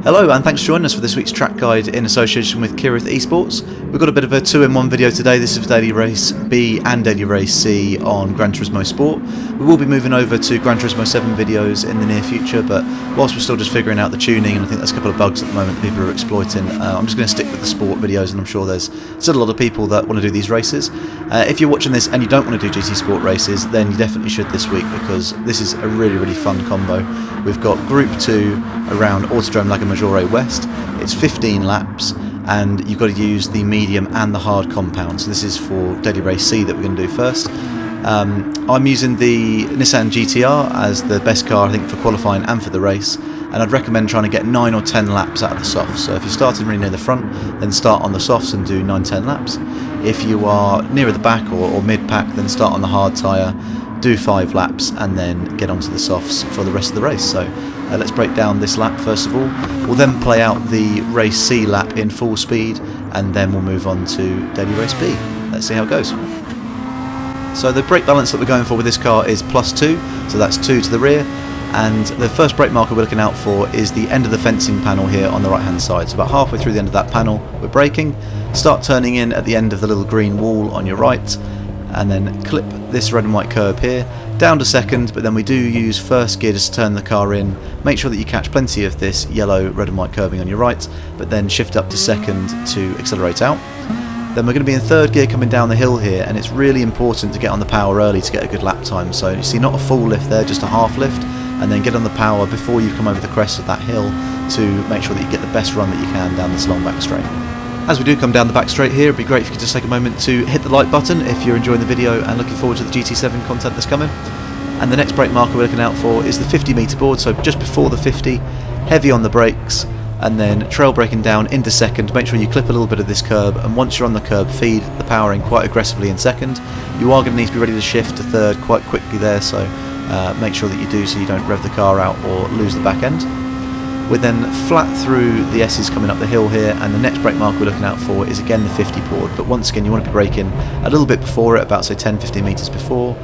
Hello and thanks for joining us for this week's track guide in association with Kireth eSports. We've got a bit of a 2-in-1 video today. This is for Daily Race B and Daily Race C on Gran Turismo Sport. We will be moving over to Gran Turismo 7 videos in the near future, but whilst we're still just figuring out the tuning, and I think there's a couple of bugs at the moment that people are exploiting, I'm just going to stick with the sport videos, and I'm sure there's still a lot of people that want to do these races. If you're watching this and you don't want to do GT Sport races, then you definitely should this week, because this is a really fun combo. We've got Gr2 around Autodrome Lago Maggiore West. It's 15 laps and you've got to use the medium and the hard compound. So this is for Daily Race C that we're going to do first. I'm using the Nissan GT-R as the best car I think for qualifying and for the race, and I'd recommend trying to get 9 or 10 laps out of the softs. So if you're starting really near the front, then start on the softs and do 9-10 laps. If you are nearer the back or mid-pack, then start on the hard tyre, do 5 laps and then get onto the softs for the rest of the race. So let's break down this lap first of all. We'll then play out the Race C lap in full speed, and then we'll move on to Daily Race B. Let's see how it goes. So the brake balance that we're going for with this car is +2, so that's 2 to the rear, and the first brake marker we're looking out for is the end of the fencing panel here on the right hand side. So about halfway through the end of that panel we're braking, start turning in at the end of the little green wall on your right, and then clip this red and white curb here, down to second, but then we do use first gear just to turn the car in. Make sure that you catch plenty of this yellow, red and white curbing on your right, but then shift up to second to accelerate out. Then we're going to be in third gear coming down the hill here, and it's really important to get on the power early to get a good lap time. So you see, not a full lift there, just a half lift, and then get on the power before you come over the crest of that hill to make sure that you get the best run that you can down this long back straight. As we do come down the back straight here, it'd be great if you could just take a moment to hit the like button if you're enjoying the video and looking forward to the GT7 content that's coming. And the next brake marker we're looking out for is the 50 metre board, so just before the 50, heavy on the brakes, and then trail braking down into second. Make sure you clip a little bit of this curb, and once you're on the curb, feed the power in quite aggressively in second. You are going to need to be ready to shift to third quite quickly there, so make sure that you do so you don't rev the car out or lose the back end. We're then flat through the S's coming up the hill here, and the next brake mark we're looking out for is again the 50 board, but once again you want to be braking a little bit before it, about say 10-15 metres before.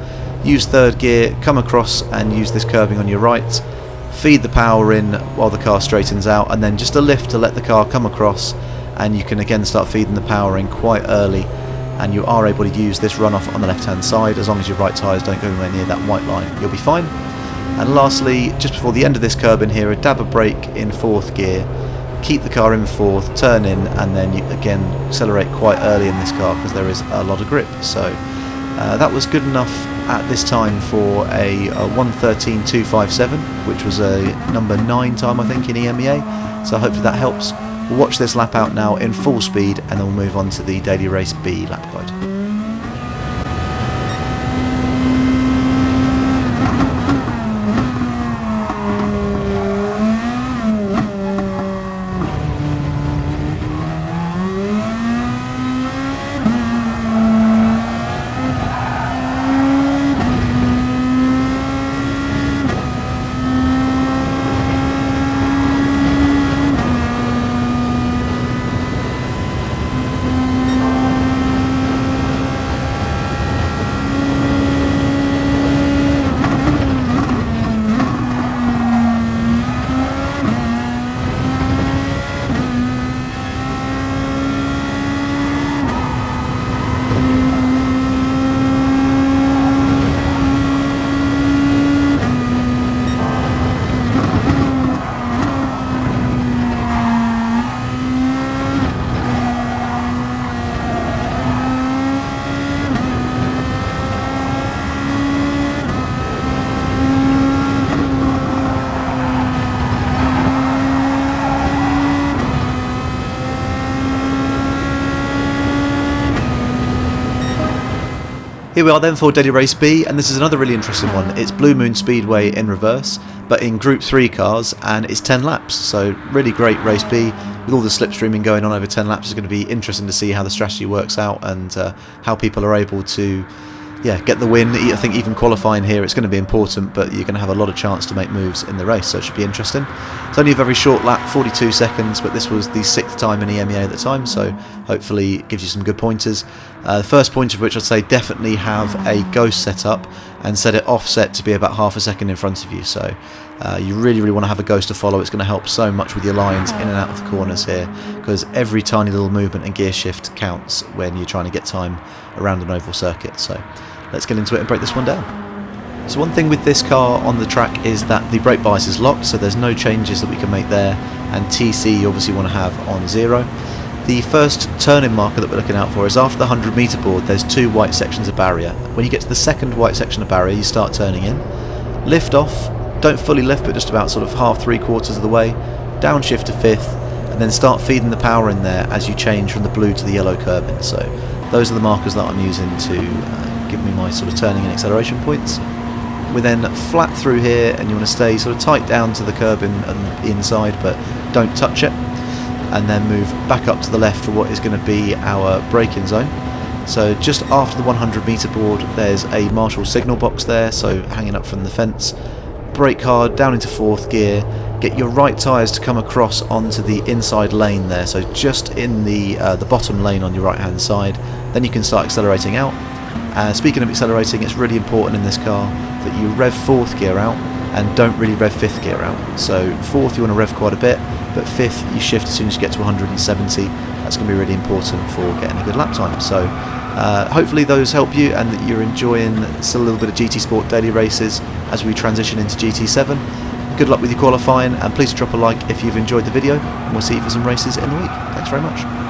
Use third gear, come across and use this curbing on your right, feed the power in while the car straightens out, and then just a lift to let the car come across, and you can again start feeding the power in quite early, and you are able to use this runoff on the left hand side. As long as your right tyres don't go anywhere near that white line, you'll be fine. And lastly, just before the end of this curb in here, a dab of brake in fourth gear, keep the car in fourth, turn in, and then you again accelerate quite early in this car because there is a lot of grip. So that was good enough at this time for a 1:13.257, which was a number 9 time I think in EMEA, so hopefully that helps. We'll watch this lap out now in full speed, and then we'll move on to the Daily Race B lap guide. Here we are then for Daily Race B, and this is another really interesting one. It's Blue Moon Speedway in reverse, but in Group 3 cars, and it's 10 laps, so really great Race B. With all the slipstreaming going on over 10 laps, it's going to be interesting to see how the strategy works out and how people are able to get the win. I think even qualifying here, it's going to be important, but you're going to have a lot of chance to make moves in the race, so it should be interesting. It's only a very short lap, 42 seconds, but this was the 6th time in EMEA at the time, so hopefully it gives you some good pointers. The first pointer of which I'd say definitely have a ghost set up and set it offset to be about half a second in front of you, so You really want to have a ghost to follow. It's going to help so much with your lines in and out of the corners here, because every tiny little movement and gear shift counts when you're trying to get time around an oval circuit. So let's get into it and break this one down. So one thing with this car on the track is that the brake bias is locked, so there's no changes that we can make there, and TC you obviously want to have on 0. The first turn-in marker that we're looking out for is after the 100 metre board. There's 2 white sections of barrier. When you get to the second white section of barrier, you start turning in. Lift off, don't fully lift, but just about sort of half, 3/4 of the way. Downshift to 5th, and then start feeding the power in there as you change from the blue to the yellow curbing. So those are the markers that I'm using to give me my sort of turning and acceleration points. We're then flat through here, and you want to stay sort of tight down to the curbing and inside, but don't touch it. And then move back up to the left for what is going to be our braking zone. So just after the 100 metre board, there's a Marshall signal box there, so hanging up from the fence. Brake hard, down into 4th gear, get your right tyres to come across onto the inside lane there, so just in the bottom lane on your right hand side. Then you can start accelerating out. Speaking of accelerating, it's really important in this car that you rev 4th gear out and don't really rev 5th gear out. So 4th you want to rev quite a bit, but 5th you shift as soon as you get to 170. That's going to be really important for getting a good lap time. So hopefully those help you, and that you're enjoying still a little bit of GT Sport daily races as we transition into GT7. Good luck with your qualifying, and please drop a like if you've enjoyed the video, and we'll see you for some races in the week. Thanks very much.